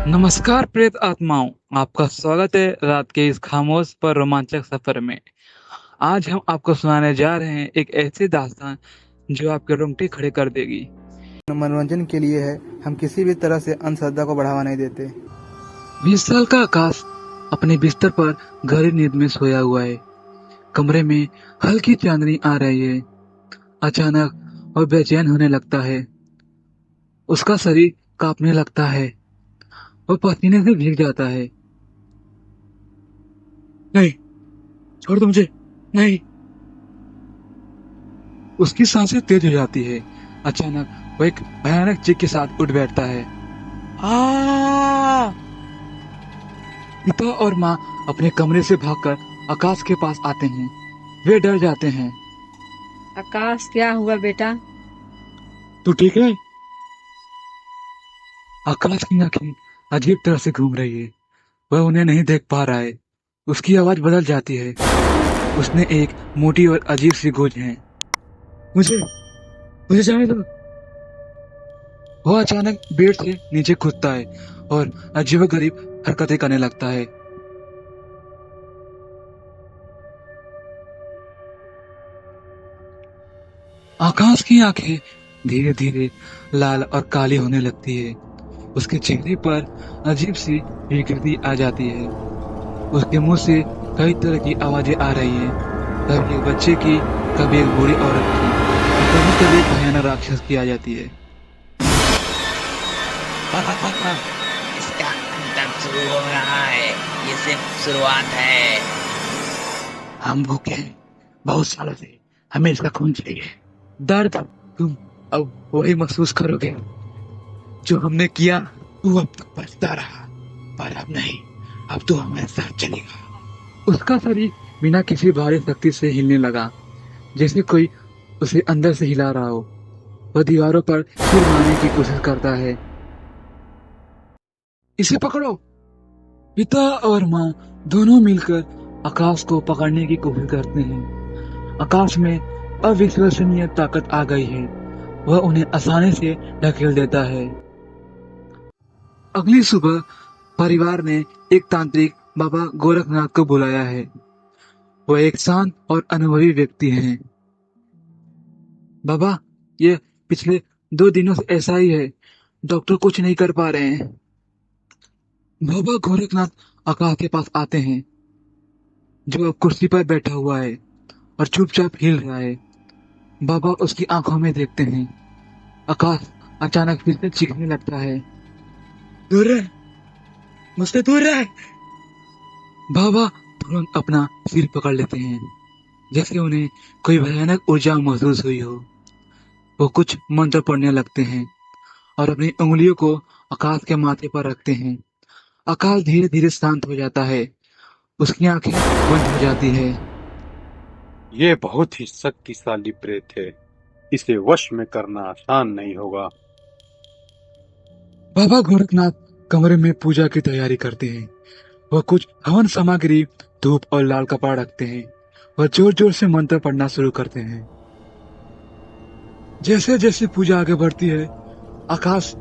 नमस्कार प्रेत आत्माओं, आपका स्वागत है रात के इस खामोश पर रोमांचक सफर में। आज हम आपको सुनाने जा रहे हैं एक ऐसी दास्तान जो आपके रोंगटे खड़े कर देगी। मनोरंजन के लिए है। हम किसी भी तरह से अंधश्रद्धा को बढ़ावा नहीं देते। 20 साल का आकाश अपने बिस्तर पर गहरी नींद में सोया हुआ है। कमरे में हल्की चांदनी आ रही है। अचानक वह बेचैन होने लगता है। उसका शरीर कांपने लगता है। वह पसीने से भीग जाता है। नहीं, छोड़ दो मुझे। नहीं। उसकी सांसें तेज हो जाती है। अचानक वह एक भयानक चीख के साथ उठ बैठता है। आ! पिता और माँ अपने कमरे से भागकर आकाश के पास आते हैं। वे डर जाते हैं। आकाश, क्या हुआ बेटा? तू ठीक है? आकाश की आंखें अजीब तरह से घूम रही है। वह उन्हें नहीं देख पा रहा है। उसकी आवाज बदल जाती है। उसने एक मोटी और अजीब सी गूंज है। मुझे मुझे जाने दो। वह अचानक बेड से नीचे कूदता है और अजीबोगरीब हरकतें करने लगता है। आकाश की आंखें धीरे धीरे लाल और काली होने लगती है। उसके चेहरे पर अजीब सी विकृति आ जाती है। उसके मुंह से कई तरह की आवाजें आ रही हैं। कभी एक बच्चे की, कभी एक बूढ़ी औरत की, और कभी कभी एक भयानक राक्षस की आ जाती है। इसका अंत शुरू हो रहा है। ये सिर्फ शुरुआत है। हम भूखे हैं बहुत सालों से। हमें इसका खून चाहिए। दर्द तुम अब वही महसूस करोगे जो हमने किया। तू अब तक बचता रहा, पर अब नहीं। अब तू हमारे साथ चलेगा। उसका शरीर बिना किसी भारी शक्ति से हिलने लगा, जैसे कोई उसे अंदर से हिला रहा हो। वह दीवारों पर सिर मारने की कोशिश करता है। इसे पकड़ो। पिता और माँ दोनों मिलकर आकाश को पकड़ने की कोशिश करते हैं। आकाश में अविश्वसनीय ताकत आ गई है। वह उन्हें आसानी से ढकेल देता है। अगली सुबह परिवार ने एक तांत्रिक बाबा गोरखनाथ को बुलाया है। वह एक शांत और अनुभवी व्यक्ति हैं। बाबा, ये पिछले 2 दिनों से ऐसा ही है। डॉक्टर कुछ नहीं कर पा रहे हैं। बाबा गोरखनाथ आकाश के पास आते हैं, जो अब कुर्सी पर बैठा हुआ है और चुपचाप हिल रहा है। बाबा उसकी आंखों में देखते हैं। आकाश अचानक फिर से चीखने लगता है। दूर रह, मुझसे दूर रह। बाबा तुरंत अपना सिर पकड़ लेते हैं, जैसे उन्हें कोई भयानक ऊर्जा महसूस हुई हो। वो कुछ मंत्र पढ़ने लगते हैं और अपनी उंगलियों को आकाश के माथे पर रखते हैं। आकाश धीरे धीरे शांत हो जाता है। उसकी आंखें बंद हो जाती है। ये बहुत ही शक्तिशाली प्रेत है। इसे वश में करना आसान नहीं होगा। बाबा गोरखनाथ कमरे में पूजा की तैयारी करते हैं। वह कुछ हवन सामग्री, धूप और लाल कपड़ा रखते हैं। वह जोर जोर से मंत्र पढ़ना शुरू करते हैं। जैसे जैसे पूजा आगे बढ़ती है, आकाश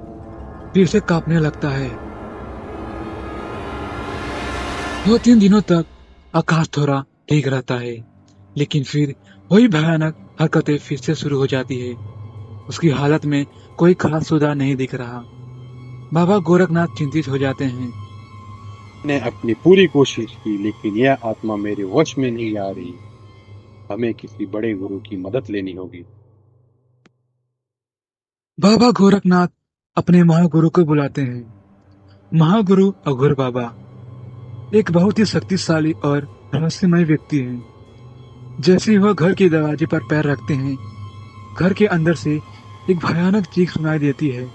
फिर से कांपने लगता है। 2-3 दिनों तक आकाश थोड़ा ठीक रहता है, लेकिन फिर वही भयानक हरकतें फिर से शुरू हो जाती है। उसकी हालत में कोई खास सुधार नहीं दिख रहा। बाबा गोरखनाथ चिंतित हो जाते हैं। मैंने अपनी पूरी कोशिश की, लेकिन यह आत्मा मेरे वश में नहीं आ रही। हमें किसी बड़े गुरु की मदद लेनी होगी। बाबा गोरखनाथ अपने महागुरु को बुलाते हैं। महागुरु अघोर बाबा एक बहुत ही शक्तिशाली और रहस्यमय व्यक्ति हैं। जैसे ही वह घर के दरवाजे पर पैर रखते हैं, घर के अंदर से एक भयानक चीख सुनाई देती है।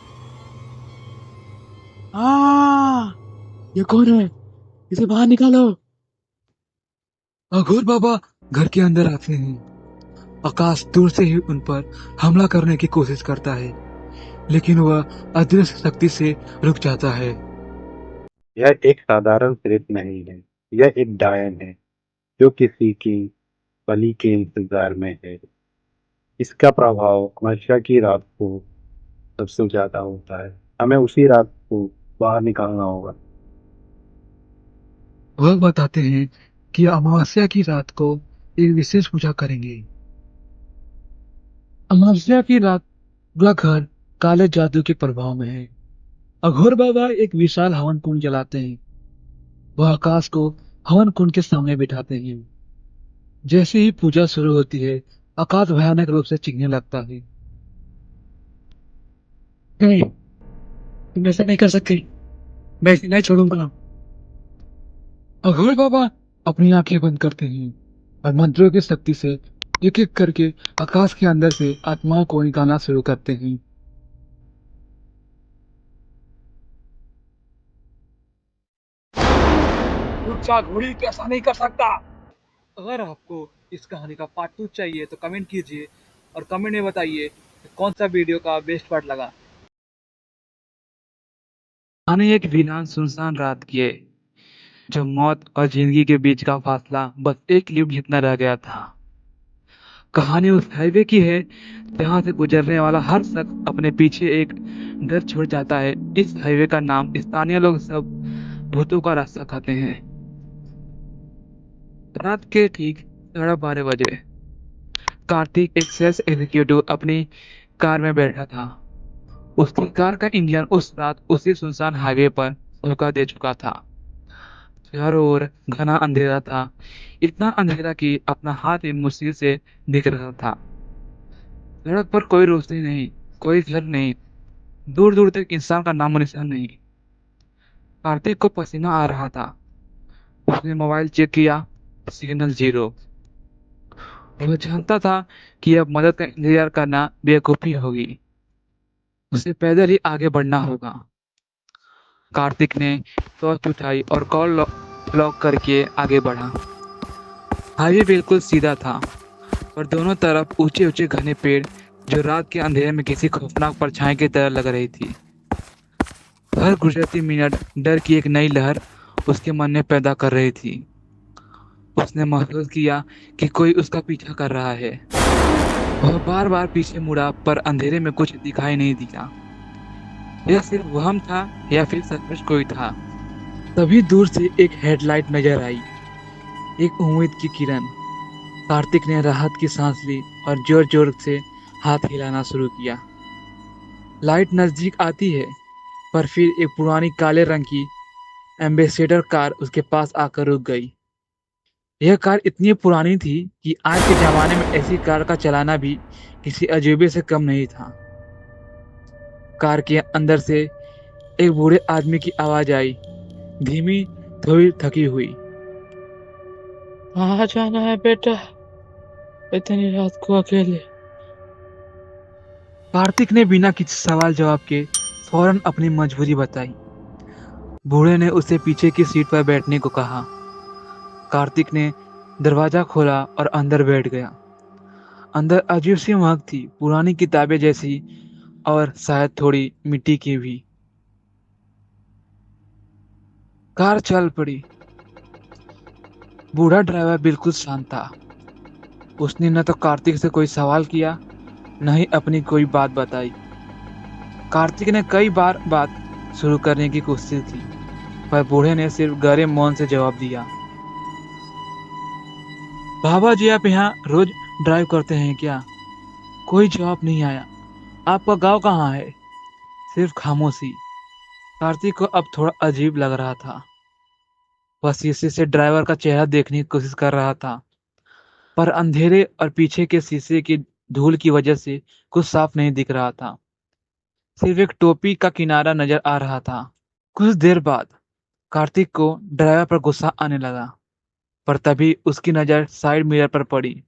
आ! ये कौन है? इसे बाहर निकालो। अघोर बाबा घर के अंदर आते हैं। आकाश दूर से ही उन पर हमला करने की कोशिश करता है, लेकिन वह अदृश्य शक्ति से रुक जाता है। यह एक साधारण प्रेत नहीं है। यह एक डायन है, जो किसी की बलि के इंतजार में है। इसका प्रभाव हमेशा की रात को सबसे ज्यादा होता है। हमें उसी रात को बाहर निकालना होगा। वह बताते हैं कि अमावस्या की रात को एक विशेष पूजा करेंगे। अमावस्या की रात पूरा घर काले जादू के प्रभाव में है। अघोर बाबा एक विशाल हवन कुंड जलाते हैं। वह आकाश को हवन कुंड के सामने बिठाते हैं। जैसे ही पूजा शुरू होती है, आकाश भयानक रूप से चीखने लगता है। नहीं, तुम ऐसा नहीं कर सकते। मैं इसे नहीं छोड़ूंगा। अघोर बाबा अपनी आंखें बंद करते हैं और मंत्रों की शक्ति से एक एक करके आकाश के अंदर से आत्माओं को निकालना शुरू करते हैं। रुक घोड़ी, तो ऐसा नहीं कर सकता। अगर आपको इस कहानी का पार्ट 2 चाहिए तो कमेंट कीजिए और कमेंट में बताइए कि कौन सा वीडियो का बेस्ट पार्ट लगा। कहानी एक वीरान सुनसान रात की है, जब मौत और जिंदगी के बीच का फासला बस एक लीप जितना रह गया था। कहानी उस हाईवे की है जहां से गुजरने वाला हर शख्स अपने पीछे एक डर छोड़ जाता है। इस हाईवे का नाम स्थानीय लोग सब भूतों का रास्ता कहते हैं। रात के ठीक 12:30 बजे कार्तिक एक सेल्स एग्जीक्यूटिव अपनी कार में बैठा था। उसकी कार का इंजन उस रात उसी सुनसान हाईवे पर धोखा दे चुका था। चारों ओर घना अंधेरा था, इतना अंधेरा कि अपना हाथ भी मुश्किल से दिख रहा था। सड़क पर कोई रोशनी नहीं, कोई घर नहीं, दूर दूर तक इंसान का नामो निशान नहीं। कार्तिक को पसीना आ रहा था। उसने मोबाइल चेक किया, सिग्नल जीरो। वह जानता था कि अब मदद का इंतजार करना बेवकूफी होगी। उसे पैदल ही आगे बढ़ना होगा। कार्तिक ने टॉर्च उठाई और कॉल लॉक करके आगे बढ़ा। हाईवे बिल्कुल सीधा था, पर दोनों तरफ ऊंचे ऊंचे घने पेड़ जो रात के अंधेरे में किसी खौफनाक परछाई की तरह लग रही थी। हर गुजरती मिनट डर की एक नई लहर उसके मन में पैदा कर रही थी। उसने महसूस किया कि कोई उसका पीछा कर रहा है। वह बार बार पीछे मुड़ा, पर अंधेरे में कुछ दिखाई नहीं दिया। यह सिर्फ वहम था या फिर सचमुच कोई था। तभी दूर से एक हेडलाइट नजर आई, एक उम्मीद की किरण। कार्तिक ने राहत की सांस ली और जोर जोर से हाथ हिलाना शुरू किया। लाइट नजदीक आती है, पर फिर एक पुरानी काले रंग की एम्बेसडर कार उसके पास आकर रुक गई। यह कार इतनी पुरानी थी कि आज के जमाने में ऐसी कार का चलाना भी किसी अजूबे से कम नहीं था। कार के अंदर से एक बूढ़े आदमी की आवाज आई, धीमी, थोड़ी थकी हुई। कहाँ जाना है बेटा, इतनी रात को अकेले? कार्तिक ने बिना किसी सवाल जवाब के फौरन अपनी मजबूरी बताई। बूढ़े ने उसे पीछे की सीट पर बैठने को कहा। कार्तिक ने दरवाजा खोला और अंदर बैठ गया। अंदर अजीब सी महक थी, पुरानी किताबें जैसी और शायद थोड़ी मिट्टी की भी। कार चल पड़ी। बूढ़ा ड्राइवर बिल्कुल शांत था। उसने न तो कार्तिक से कोई सवाल किया, न ही अपनी कोई बात बताई। कार्तिक ने कई बार बात शुरू करने की कोशिश की, पर बूढ़े ने सिर्फ गहरे मौन से जवाब दिया। बाबा जी, आप यहाँ रोज ड्राइव करते हैं क्या? कोई जवाब नहीं आया। आपका गांव कहाँ है? सिर्फ खामोशी। कार्तिक को अब थोड़ा अजीब लग रहा था। वह शीशे से ड्राइवर का चेहरा देखने की कोशिश कर रहा था, पर अंधेरे और पीछे के शीशे की धूल की वजह से कुछ साफ नहीं दिख रहा था। सिर्फ एक टोपी का किनारा नजर आ रहा था। कुछ देर बाद कार्तिक को ड्राइवर पर गुस्सा आने लगा, पर तभी उसकी नजर साइड मिरर पर पड़ी।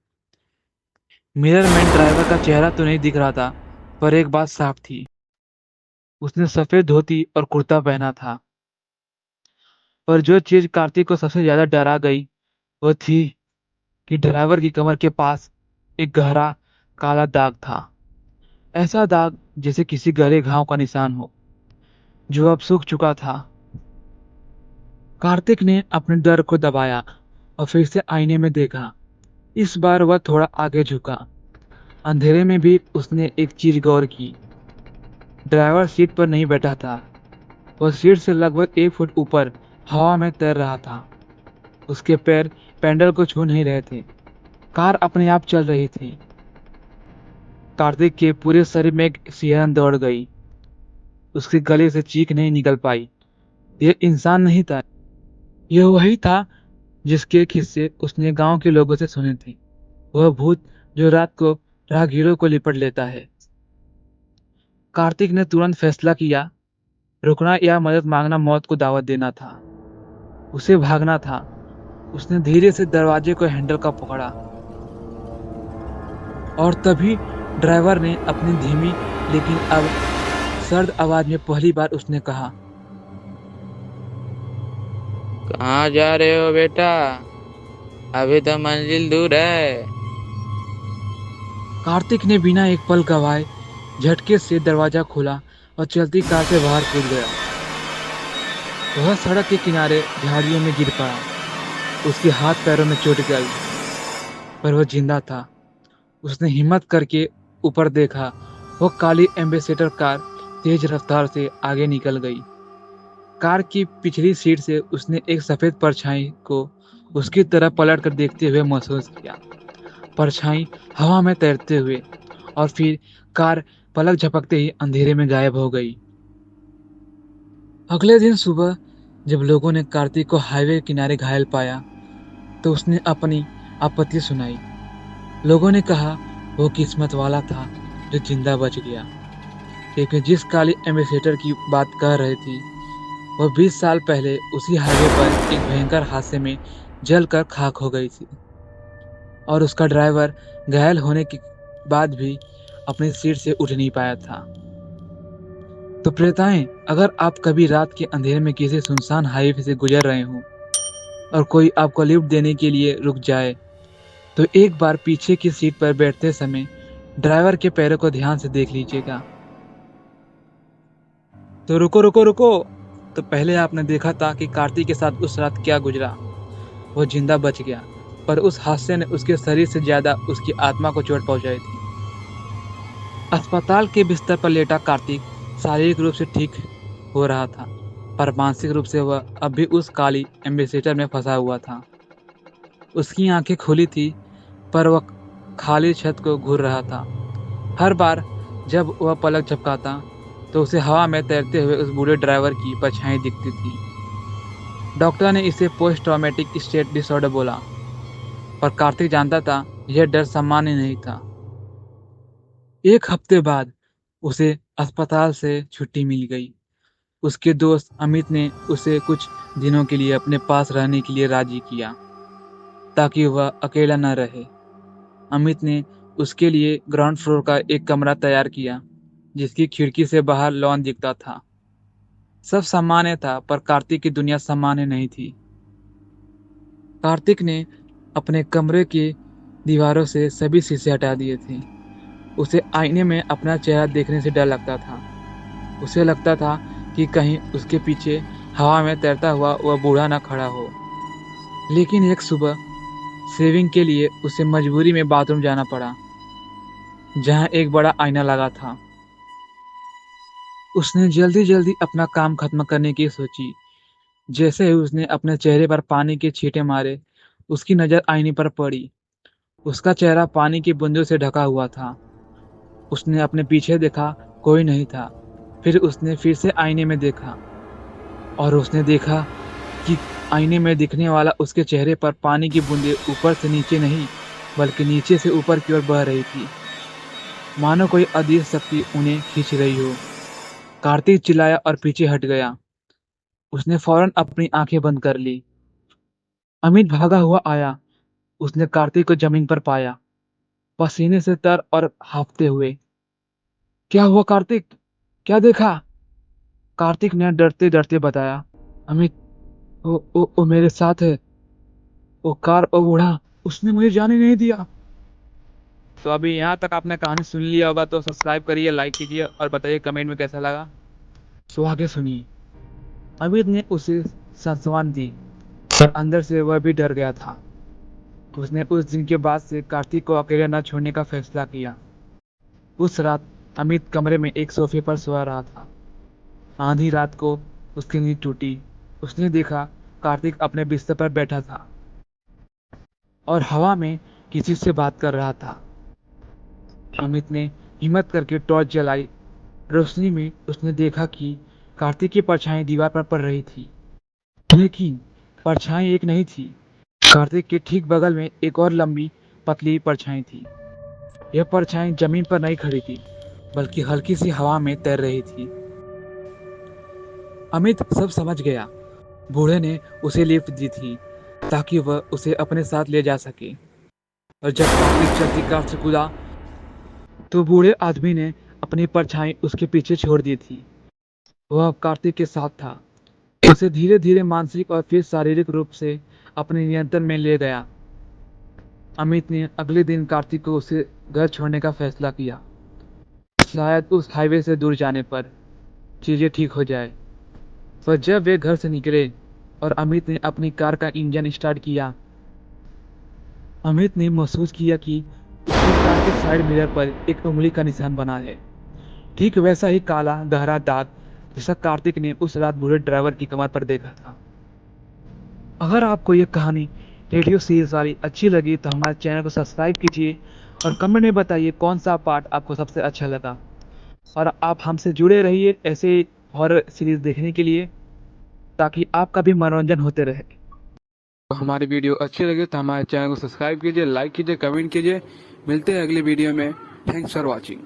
मिरर में ड्राइवर का चेहरा तो नहीं दिख रहा था, पर एक बात साफ थी, उसने सफेद धोती और कुर्ता पहना था। पर जो चीज कार्तिक को सबसे ज्यादा डरा गई वो थी कि ड्राइवर की कमर के पास एक गहरा काला दाग था। ऐसा दाग जैसे किसी गहरे घाव का निशान हो, जो अब सूख चुका था। कार्तिक ने अपने डर को दबाया और फिर से आईने में देखा। इस बार वह थोड़ा आगे झुका। अंधेरे में भी उसने एक चीज गौर की। ड्राइवर सीट पर नहीं बैठा था, वह सीट से लगभग 1 फुट ऊपर हवा में तैर रहा था। उसके पैर पैडल को छू नहीं रहे थे। कार अपने आप चल रही थी। कार्तिक के पूरे शरीर में एक सिहरन दौड़ गई। उसके गले से चीख नहीं निकल पाई। यह इंसान नहीं था, यह वही था जिसके किस्से उसने गांव के लोगों से सुने थे। वह भूत जो रात को राहगीरों को लिपट लेता है। कार्तिक ने तुरंत फैसला किया, रुकना या मदद मांगना मौत को दावत देना था। उसे भागना था। उसने धीरे से दरवाजे को हैंडल का पकड़ा और तभी ड्राइवर ने अपनी धीमी लेकिन अब सर्द आवाज में पहली बार उसने कहा, कहाँ जा रहे हो बेटा? अभी तो मंजिल दूर है। कार्तिक ने बिना एक पल गवाए झटके से दरवाजा खोला और चलती कार से बाहर कूद गया। वह सड़क के किनारे झाड़ियों में गिर पड़ा। उसके हाथ पैरों में चोट गई, पर वह जिंदा था। उसने हिम्मत करके ऊपर देखा। वह काली एम्बेसडर कार तेज रफ्तार से आगे निकल गई। कार की पिछली सीट से उसने एक सफेद परछाई को उसकी तरफ पलट कर देखते हुए महसूस किया। परछाई हवा में तैरते हुए और फिर कार पलक झपकते ही अंधेरे में गायब हो गई। अगले दिन सुबह जब लोगों ने कार्तिक को हाईवे किनारे घायल पाया तो उसने अपनी आपत्ति सुनाई। लोगों ने कहा वो किस्मत वाला था जो जिंदा बच गया, क्योंकि जिस काली एम्बेसडर की बात कर रही थी वह 20 साल पहले उसी हाईवे पर एक भयंकर हादसे में जलकर खाक हो गई थी और उसका ड्राइवर घायल होने के बाद भी अपनी सीट से उठ नहीं पाया था। तो प्रेताएं, अगर आप कभी रात के अंधेरे में किसी सुनसान हाईवे से गुजर रहे हो और कोई आपको लिफ्ट देने के लिए रुक जाए तो एक बार पीछे की सीट पर बैठते समय ड्राइवर के पैरों को ध्यान से देख लीजिएगा। तो रुको रुको रुको, तो पहले आपने देखा था कि कार्तिक के साथ उस रात क्या गुजरा। वो जिंदा बच गया, पर उस हादसे ने उसके शरीर से ज्यादा उसकी आत्मा को चोट पहुंचाई थी। अस्पताल के बिस्तर पर लेटा कार्तिक शारीरिक रूप से ठीक हो रहा था, पर मानसिक रूप से वह अब भी उस काली एम्बेसडर में फंसा हुआ था। उसकी आंखें खुली थी, पर वह खाली छत को घूर रहा था। हर बार जब वह पलक झपकाता तो उसे हवा में तैरते हुए उस बूढ़े ड्राइवर की परछाई दिखती थी। डॉक्टर ने इसे पोस्ट ट्रॉमेटिक स्ट्रेस डिसऑर्डर बोला, पर कार्तिक जानता था यह डर सामान्य नहीं था। 1 हफ्ते बाद उसे अस्पताल से छुट्टी मिल गई। उसके दोस्त अमित ने उसे कुछ दिनों के लिए अपने पास रहने के लिए राजी किया ताकि वह अकेला न रहे। अमित ने उसके लिए ग्राउंड फ्लोर का एक कमरा तैयार किया जिसकी खिड़की से बाहर लॉन दिखता था। सब सामान्य था, पर कार्तिक की दुनिया सामान्य नहीं थी। कार्तिक ने अपने कमरे की दीवारों से सभी शीशे हटा दिए थे। उसे आईने में अपना चेहरा देखने से डर लगता था। उसे लगता था कि कहीं उसके पीछे हवा में तैरता हुआ वह बूढ़ा न खड़ा हो। लेकिन एक सुबह शेविंग के लिए उसे मजबूरी में बाथरूम जाना पड़ा, जहां एक बड़ा आईना लगा था। उसने जल्दी जल्दी अपना काम खत्म करने की सोची। जैसे ही उसने अपने चेहरे पर पानी के छींटे मारे, उसकी नजर आईने पर पड़ी। उसका चेहरा पानी की बूंदों से ढका हुआ था। उसने अपने पीछे देखा, कोई नहीं था। फिर उसने फिर से आईने में देखा और उसने देखा कि आईने में दिखने वाला उसके चेहरे पर पानी की बूंदें ऊपर से नीचे नहीं, बल्कि नीचे से ऊपर की ओर बह रही थी, मानो कोई अदृश्य शक्ति उन्हें खींच रही हो। कार्तिक चिल्लाया और पीछे हट गया। उसने फौरन अपनी आंखें बंद कर ली। अमित भागा हुआ आया। उसने कार्तिक को जमीन पर पाया, पसीने से तर और हांफते हुए। क्या हुआ कार्तिक, क्या देखा? कार्तिक ने डरते डरते बताया। अमित, ओ मेरे साथ है। वो कार, ओ बूढ़ा, उसने मुझे जाने नहीं दिया। तो अभी यहाँ तक आपने कहानी सुन लिया होगा तो सब्सक्राइब करिए, लाइक कीजिए और बताइए कमेंट में कैसा लगा। तो आगे सुनिए। अमित ने उसे सांत्वना दी, पर अंदर से वह भी डर गया था। उसने उस दिन के बाद से कार्तिक को अकेला न छोड़ने का फैसला किया। उस रात अमित कमरे में एक सोफे पर सो रहा था। आधी रात को उसकी नींद टूटी। उसने देखा कार्तिक अपने बिस्तर पर बैठा था और हवा में किसी से बात कर रहा था। अमित ने हिम्मत करके टॉर्च जलाई। रोशनी में उसने देखा कि कार्तिक की परछाई दीवार पर पड़ रही थी, लेकिन परछाई एक नहीं थी। कार्तिक के ठीक बगल में एक और लंबी पतली परछाई थी। यह परछाई जमीन पर नहीं खड़ी थी, बल्कि हल्की सी हवा में तैर रही थी। अमित सब समझ गया। बूढ़े ने उसे लिफ्ट दी थी ताकि वह उसे अपने साथ ले जा सके। और जब कार्तिक चलती कार से कूदा तो बूढ़े आदमी ने अपनी परछाई उसके पीछे छोड़ दी थी। वह अब कार्तिक के साथ था, उसे धीरे धीरे मानसिक और फिर शारीरिक रूप से अपने नियंत्रण में ले गया। अमित ने अगले दिन कार्तिक को उसे घर छोड़ने का फैसला किया। शायद उस हाईवे से दूर जाने पर चीजें ठीक हो जाए। पर जब वे घर से निकले और अमित ने अपनी कार का इंजन स्टार्ट किया, अमित ने महसूस किया कि उसकी कार के साइड मिरर पर एक उंगली का निशान बना है, ठीक वैसा ही काला गहरा दाग जैसा कार्तिक ने उस रात बूढ़े ड्राइवर की कमर पर देखा था। अगर आपको यह कहानी रेडियो सीरीज वाली अच्छी लगी तो हमारे चैनल को सब्सक्राइब कीजिए और कमेंट में बताइए कौन सा पार्ट आपको सबसे अच्छा लगा। और आप हमसे जुड़े रहिए ऐसे हॉरर सीरीज देखने के लिए, ताकि आपका भी मनोरंजन होते रहे। तो हमारी वीडियो अच्छी लगे तो हमारे चैनल को सब्सक्राइब कीजिए, लाइक कीजिए, कमेंट कीजिए। मिलते हैं अगले वीडियो में। Thanks for watching.